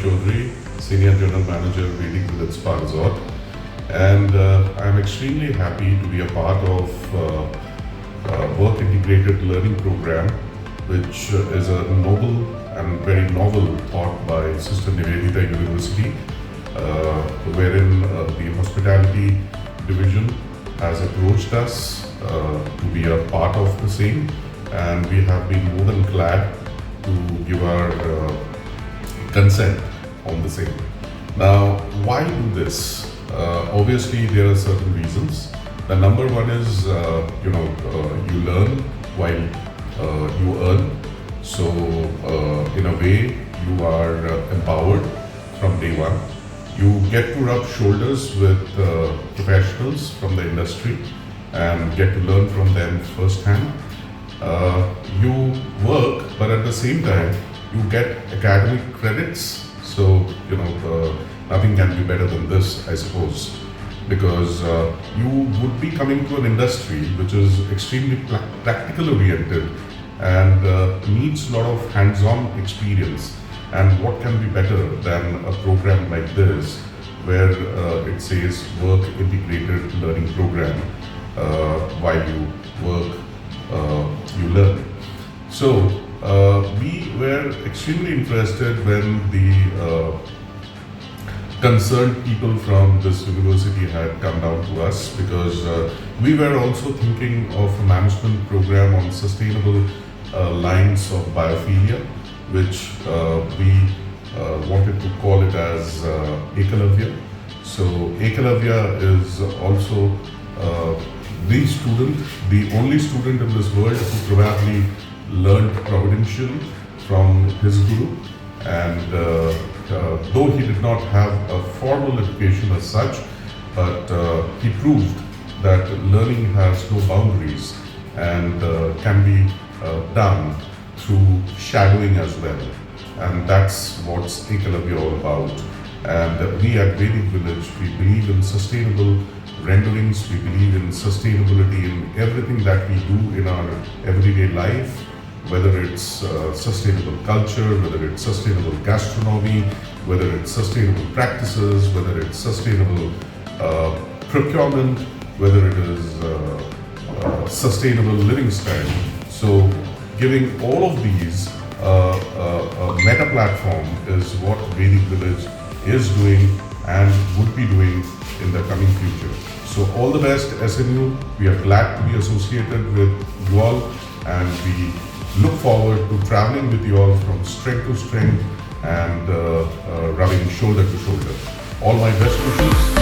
Chaudhary, Senior General Manager, VEDIC VILLAGE SPA RESORT, and I'm extremely happy to be a part of Work Integrated Learning Program, which is a noble and very novel thought by Sister Nivedita University, wherein the hospitality division has approached us to be a part of the same, and we have been more than glad to give our consent on the same. Now, why do this? Obviously, there are certain reasons. The number one is, you learn while you earn. So, in a way, you are empowered from day one. You get to rub shoulders with professionals from the industry and get to learn from them firsthand. You work, but at the same time, you get academic credits. So, nothing can be better than this, I suppose, because you would be coming to an industry which is extremely practical oriented and needs a lot of hands-on experience. And what can be better than a program like this, where it says Work Integrated Learning Program, while you work, you learn. So we were extremely interested when the concerned people from this university had come down to us, because we were also thinking of a management program on sustainable lines of biophilia, which we wanted to call it as Ekalavya. So Ekalavya is also the student, the only student in this world who probably learned providentially from his guru, and though he did not have a formal education as such, but he proved that learning has no boundaries and can be done through shadowing as well. And that's what's Ekalavya all about. And we at VEDIC Village, we believe in sustainable renderings, we believe in sustainability in everything that we do in our everyday life, whether it's sustainable culture, whether it's sustainable gastronomy, whether it's sustainable practices, whether it's sustainable procurement, whether it is sustainable living style. So giving all of these a meta platform is what VEDIC Village is doing and would be doing in the coming future. So all the best, SNU. We are glad to be associated with you all, and we look forward to traveling with you all from strength to strength and rubbing shoulder to shoulder. All my best wishes.